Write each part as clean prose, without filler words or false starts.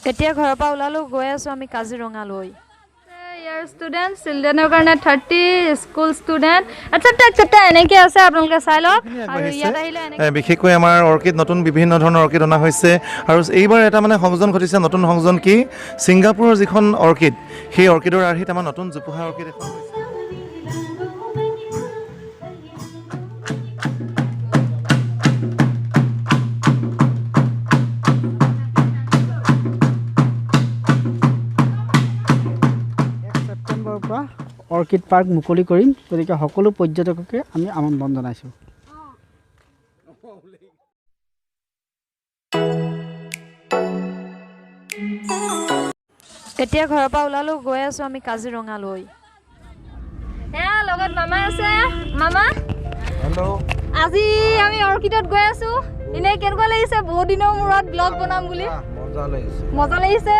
এতিয়া ঘৰৰ পৰা ওলালো গৈ আছো আমি কাজিৰঙালৈ ইয়াৰ ষ্টুডেণ্ট চিলড্ৰেনৰ কাৰণে 30 স্কুল ষ্টুডেণ্ট আচ্ছা এনেকৈ আছে আপোনালোকে চাই লওক আৰু ইয়াত আহিলে বিশেষকৈ আমাৰ অৰ্কিড নতুন বিভিন্ন ধৰণৰ অৰ্কিড অনা হৈছে আৰু এইবাৰ এটা মানে সংযোজন ঘটিছে নতুন সংযোজন কি ছিংগাপুৰৰ যিখন অৰ্কিড সেই অৰ্কিডৰ আৰ্হিত আমাৰ নতুন জোপোহা অৰ্কিড এখন হৈছে অৰ্কিড পাৰ্ক মুকলি কৰিম গতিকে সকলো পৰ্যটককে আমি আমন্ত্ৰণ জনাইছোঁ এতিয়া ঘৰৰ পৰা ওলালো গৈ আছো আমি কাজিৰঙালৈ লগত মামা আছে মামা হেল্ল' আজি আমি অৰ্কিডত গৈ আছো এনে কেনেকুৱা লাগিছে বহুত দিনৰ মূৰত ব্লগ বনাম বুলি মজা লাগিছে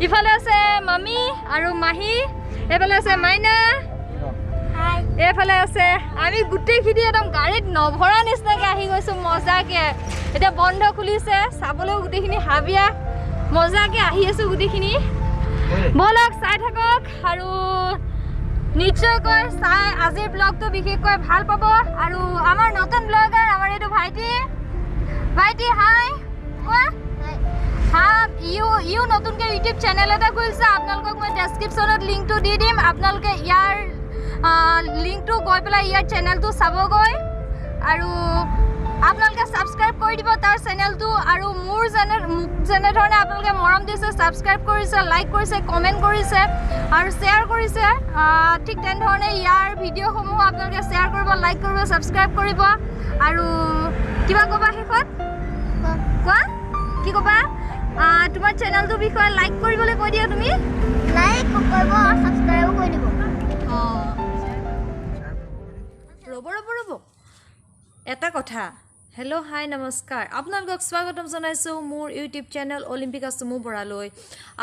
ইফালে আছে মামী আৰু মাহী এইফালে আছে মাইনা এইফালে আছে আমি গোটেইখিনি একদম গাড়ীত নভৰা নিচিনাকৈ আহি গৈছোঁ মজাকৈ এতিয়া বন্ধ খুলিছে চাবলৈও গোটেইখিনি হাবিয়া মজাকৈ আহি আছোঁ গোটেইখিনি ব'লক চাই থাকক আৰু নিশ্চয়কৈ চাই আজিৰ ব্লগটো বিশেষকৈ ভাল পাব আৰু আমাৰ নতুন ব্লগাৰ আমাৰ এইটো ভাইটি হাই কোৱা ইউ নতুনকৈ ইউটিউব চেনেল এটা খুলিছে আপোনালোকক মই ডেছক্ৰিপশ্যনত লিংকটো দি দিম আপোনালোকে ইয়াৰ লিংকটো গৈ পেলাই ইয়াৰ চেনেলটো চাবগৈ আৰু আপোনালোকে ছাবস্ক্ৰাইব কৰি দিব তাৰ চেনেলটো আৰু মোৰ যেনেধৰণে আপোনালোকে মৰম দিছে ছাবস্ক্ৰাইব কৰিছে লাইক কৰিছে কমেণ্ট কৰিছে আৰু শ্বেয়াৰ কৰিছে ঠিক তেনেধৰণে ইয়াৰ ভিডিঅ'সমূহ আপোনালোকে শ্বেয়াৰ কৰিব লাইক কৰিব ছাবস্ক্ৰাইব কৰিব আৰু কিবা ক'বা শেষত কোৱা কি ক'বা তোমাৰ চেনেলটোৰ বিষয়ে লাইক কৰিবলৈ কৈ দিয়া তুমি লাইক কৰিব ছাবস্ক্ৰাইব কৰি দিব ৰ'ব এটা কথা হেল্ল' হাই নমস্কাৰ আপোনালোকক স্বাগতম জনাইছোঁ মোৰ ইউটিউব চেনেল অলিম্পিকা চুমু বৰালৈ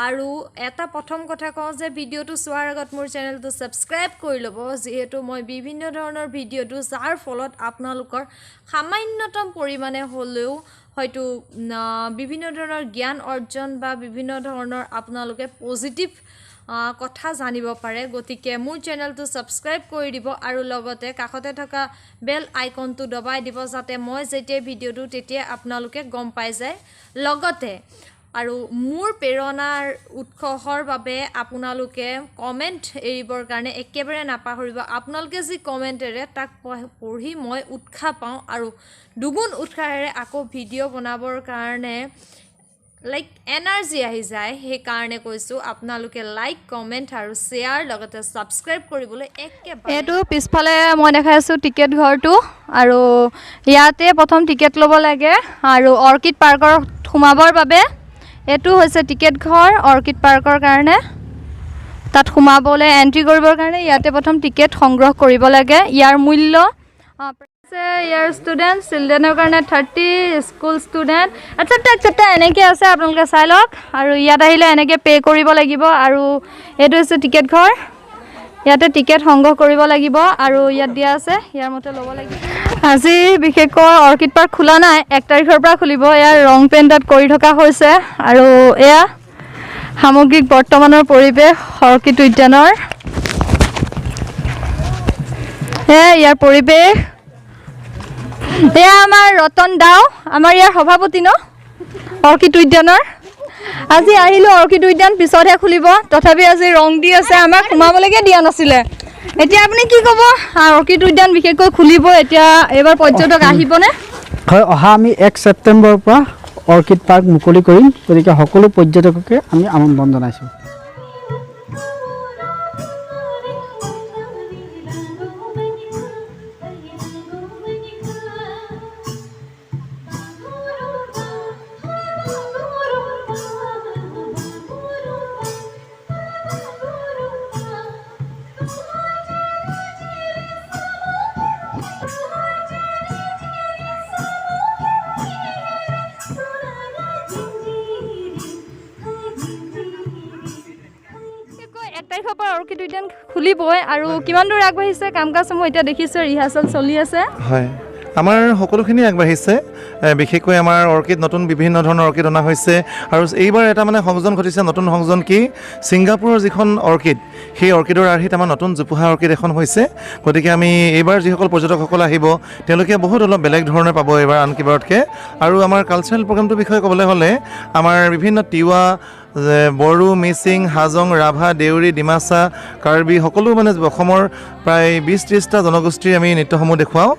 আৰু এটা প্ৰথম কথা কওঁ যে ভিডিঅ'টো চোৱাৰ আগত মোৰ চেনেলটো ছাবস্ক্ৰাইব কৰি ল'ব যিহেতু মই বিভিন্ন ধৰণৰ ভিডিঅ'টো যাৰ ফলত আপোনালোকৰ সামান্যতম পৰিমাণে হ'লেও হয়তো বিভিন্ন ধৰণৰ জ্ঞান অৰ্জন বা বিভিন্ন ধৰণৰ আপোনালোকে পজিটিভ কথা জানিব পাৰে গতিকে মোৰ চেনেলটো ছাবস্ক্ৰাইব কৰি দিব আৰু লগতে কাষতে থকা বেল আইকনটো দবাই দিব যাতে মই যেতিয়া ভিডিঅ'টো তেতিয়া আপোনালোকে গম পাই যায় লগতে আৰু মোৰ প্ৰেৰণাৰ উৎসৰ বাবে আপোনালোকে কমেণ্ট এৰিবৰ কাৰণে একেবাৰে নাপাহৰিব আপোনালোকে যি কমেণ্টেৰে তাক পঢ়ি মই উৎসাহ পাওঁ আৰু দুগুণ উৎসাহেৰে আকৌ ভিডিঅ' বনাবৰ কাৰণে লাইক এনাৰ্জি আহি যায় সেইকাৰণে কৈছোঁ আপোনালোকে লাইক কমেণ্ট আৰু শ্বেয়াৰ লগতে ছাবস্ক্ৰাইব কৰিবলৈ একেবাৰে এইটো পিছফালে মই দেখাই আছোঁ টিকেট ঘৰটো আৰু ইয়াতে প্ৰথম টিকেট ল'ব লাগে আৰু অৰ্কিড পাৰ্কৰ সোমাবৰ বাবে এইটো হৈছে টিকেট ঘৰ অৰ্কিড পাৰ্কৰ কাৰণে তাত সোমাবলৈ এণ্ট্ৰি কৰিবৰ কাৰণে ইয়াতে প্ৰথম টিকেট সংগ্ৰহ কৰিব লাগে ইয়াৰ মূল্য ইয়াৰ ষ্টুডেণ্ট চিলড্ৰেনৰ কাৰণে 30 স্কুল ষ্টুডেণ্ট আচ্ছা এনেকৈ আছে আপোনালোকে চাই লওক আৰু ইয়াত আহিলে এনেকৈ পে' কৰিব লাগিব আৰু এইটো হৈছে টিকেট ঘৰ ইয়াতে টিকেট সংগ্ৰহ কৰিব লাগিব আৰু ইয়াত দিয়া আছে ইয়াৰ মতে ল'ব লাগিব আজি বিশেষকৈ অৰ্কিড পাৰ্ক খোলা নাই 1 তাৰিখৰ পৰা খুলিব ইয়াৰ ৰং পেইণ্টত কৰি থকা হৈছে আৰু এয়া সামগ্ৰিক বৰ্তমানৰ পৰিৱেশ অৰ্কিড উদ্যানৰ ইয়াৰ পৰিৱেশ এয়া আমাৰ ৰতন দাও আমাৰ ইয়াৰ সভাপতি ন অৰ্কিড উদ্যানৰ আজি আহিলোঁ অৰ্কিড উদ্যান পিছতহে খুলিব তথাপি আজি ৰং দি আছে আমাক সোমাবলৈকে দিয়া নাছিলে এতিয়া আপুনি কি ক'ব অৰ্কিড উদ্যান বিশেষকৈ খুলিব এতিয়া এইবাৰ পৰ্যটক আহিবনে হয় অহা আমি 1 ছেপ্টেম্বৰৰ পৰা অৰ্কিড পাৰ্ক মুকলি কৰিম গতিকে সকলো পৰ্যটককে আমি আমন্ত্ৰণ জনাইছোঁ তাৰিখৰ পৰা অৰ্কিড উদ্যান খুলিবই আৰু কিমান দূৰ আগবাঢ়িছে কাম কাজসমূহ এতিয়া দেখিছোঁ ৰিহাৰ্চেল চলি আছে হয় আমাৰ সকলোখিনি আগবাঢ়িছে বিশেষকৈ আমাৰ অৰ্কিড নতুন বিভিন্ন ধৰণৰ অৰ্কিড অনা হৈছে আৰু এইবাৰ এটা মানে সংযোজন ঘটিছে নতুন সংযোজন কি ছিংগাপুৰৰ যিখন অৰ্কিড সেই অৰ্কিডৰ আৰ্হিত আমাৰ নতুন জোপোহা অৰ্কিড এখন হৈছে গতিকে আমি এইবাৰ যিসকল পৰ্যটকসকল আহিব তেওঁলোকে বহুত অলপ বেলেগ ধৰণৰ পাব এইবাৰ আন কিবাৰতকৈ আৰু আমাৰ কালচাৰেল প্ৰগ্ৰামটোৰ বিষয়ে ক'বলৈ হ'লে আমাৰ বিভিন্ন তিৱা বড়ো মিচিং হাজং ৰাভা দেউৰী ডিমাচা কাৰ্বি সকলো মানে অসমৰ প্ৰায় 20-30টা জনগোষ্ঠীৰ আমি নৃত্যসমূহ দেখুৱাওঁ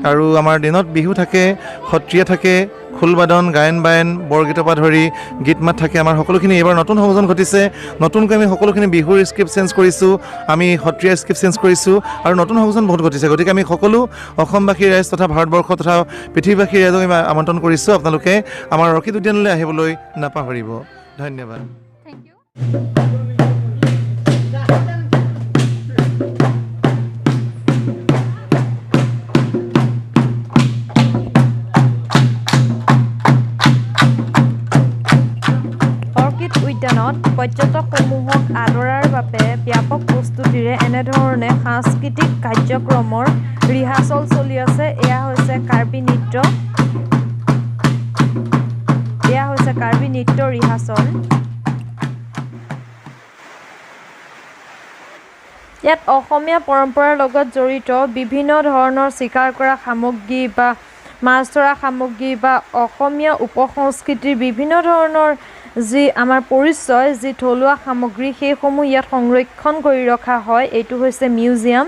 আৰু আমাৰ দিনত বিহু থাকে সত্ৰীয়া থাকে খোলবাদন গায়ন বায়ন বৰগীতৰ পৰা ধৰি গীত মাত থাকে আমাৰ সকলোখিনি এইবাৰ নতুন সংযোজন ঘটিছে নতুনকৈ আমি সকলোখিনি বিহুৰ স্ক্ৰিপ্ট চেঞ্জ কৰিছোঁ আমি সত্ৰীয়া স্ক্ৰিপ্ট চেঞ্জ কৰিছোঁ আৰু নতুন সংযোজন বহুত ঘটিছে গতিকে আমি সকলো অসমবাসী ৰাইজ তথা ভাৰতবৰ্ষ তথা পৃথিৱীবাসী ৰাইজক আমি আমন্ত্ৰণ কৰিছোঁ আপোনালোকে আমাৰ অৰ্কিড উদ্যানলৈ আহিবলৈ নাপাহৰিব ধন্যবাদ থেংক ইউ অৰ্কিড উদ্যানত পৰ্যটকসমূহক আদৰাৰ বাবে ব্যাপক প্ৰস্তুতিৰে এনেধৰণে সাংস্কৃতিক কাৰ্যক্ৰমৰ ৰিহাৰ্চল চলি আছে এয়া হৈছে কাৰ্বি নৃত্য ৰিহাৰ্চল ইয়াত অসমীয়া পৰম্পৰাৰ লগত জড়িত বিভিন্ন ধৰণৰ চিকাৰ কৰা সামগ্ৰী বা মাছ ধৰা সামগ্ৰী বা অসমীয়া উপসংস্কৃতিৰ বিভিন্ন ধৰণৰ যি আমাৰ পৰিচয় যি থলুৱা সামগ্ৰী সেইসমূহ ইয়াত সংৰক্ষণ কৰি ৰখা হয় এইটো হৈছে মিউজিয়াম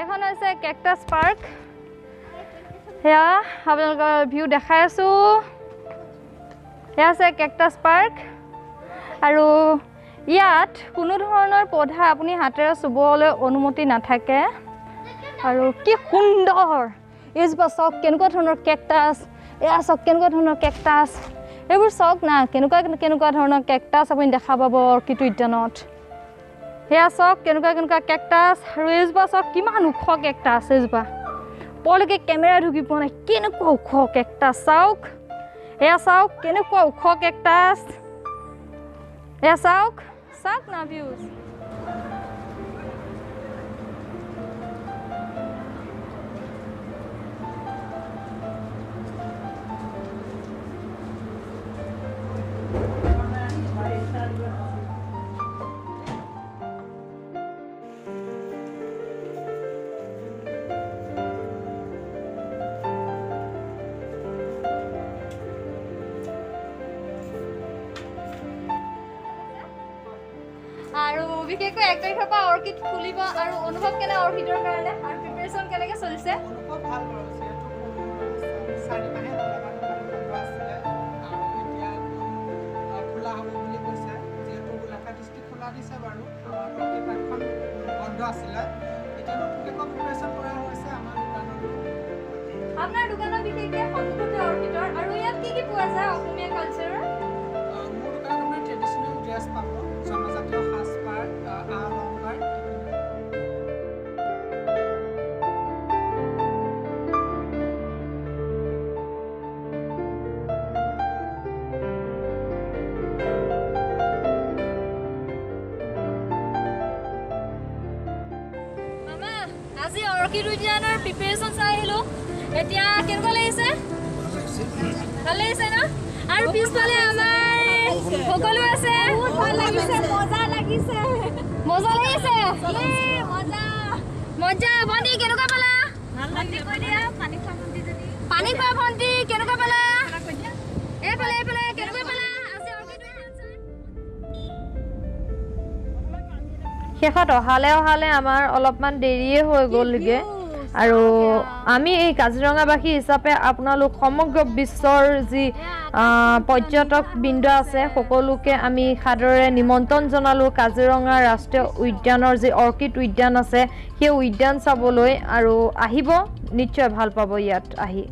এখন হৈছে কেকটাছ পাৰ্ক সেয়া আপোনালোকৰ ভিউ দেখাই আছোঁ এয়া আছে কেকটাছ পাৰ্ক আৰু ইয়াত কোনো ধৰণৰ পৌধা আপুনি হাতেৰে চুবলৈ অনুমতি নাথাকে আৰু কি সুন্দৰ এইজোপা চাওক কেনেকুৱা ধৰণৰ কেকটাছ এয়া চাওক কেনেকুৱা ধৰণৰ কেকটাছ এইবোৰ চাওক না কেনেকুৱা ধৰণৰ কেকটাছ আপুনি দেখা পাব অৰ্কিড উদ্যানত সেয়া চাওক কেনেকুৱা কেকটাছ আৰু এইজোপা চাওক কিমান ওখ কেকটাছ এইজোপা ওপৰলৈকে কেমেৰা ঢুকি পোৱা নাই কেনেকুৱা ওখ কেকটাছ চাওক এয়া চাওক কেনেকুৱা ওখ কেকটাছ এয়া চাওক না ভিউজ আৰু বিশেষকৈ 1 তাৰিখৰ পৰা অৰ্কিড ফুলিব আৰু অনুভৱ কেনে অৰ্কিডৰ কাৰণে আৰু প্ৰিপাৰেশ্যন কেনেকৈ চলিছে অনুভৱ ভাল কৰিছে চাৰি মাহে খোলা হ'ব বুলি কৈছে যিহেতু গোলাঘাট ডিষ্ট্ৰিক্ট খোলা দিছে বাৰু আমাৰ অৰ্কিড পাৰ্কখন বন্ধ আছিলে এতিয়া নতুনকৈ প্ৰিপাৰেশ্যন কৰা হৈছে আমাৰ দোকানতো আপোনাৰ দোকানত বিশেষকৈ সন্মুখতে অৰ্কিডৰ আৰু ইয়াত কি পোৱা যায় অসমীয়া কালচাৰৰ মোৰ দোকানত আপোনাৰ ট্ৰেডিশ্যনেল ড্ৰেছ পাব জনজাতীয় সাজপাৰ অলংকাৰ মামা আজি অৰ্কিড উদ্যানৰ প্ৰিপাৰেশ্যন চাই আহিলোঁ এতিয়া কেনেকুৱা লাগিছে ভাল লাগিছে ন আৰু পিছফালে আমাৰ সকলো আছে ভাল লাগিছে মজা লাগিছে মজা ভণ্টি কেনেকুৱা পালা পানী খোৱা ভণ্টি কেনেকুৱা পালা এইফালে কেনেকুৱা পালা আজি অৰ্কিড উদ্যান চাই শেষত অহালে আমাৰ অলপমান দেৰিয়ে হৈ গ'লগে আৰু আমি এই কাজিৰঙাবাসী হিচাপে আপোনালোক সমগ্ৰ বিশ্বৰ যি পৰ্যটকবৃন্দ আছে সকলোকে আমি সাদৰেৰে নিমন্ত্ৰণ জনালোঁ কাজিৰঙা ৰাষ্ট্ৰীয় উদ্যানৰ যি অৰ্কিড উদ্যান আছে সেই উদ্যান চাবলৈ আৰু আহিব নিশ্চয় ভাল পাব ইয়াত আহি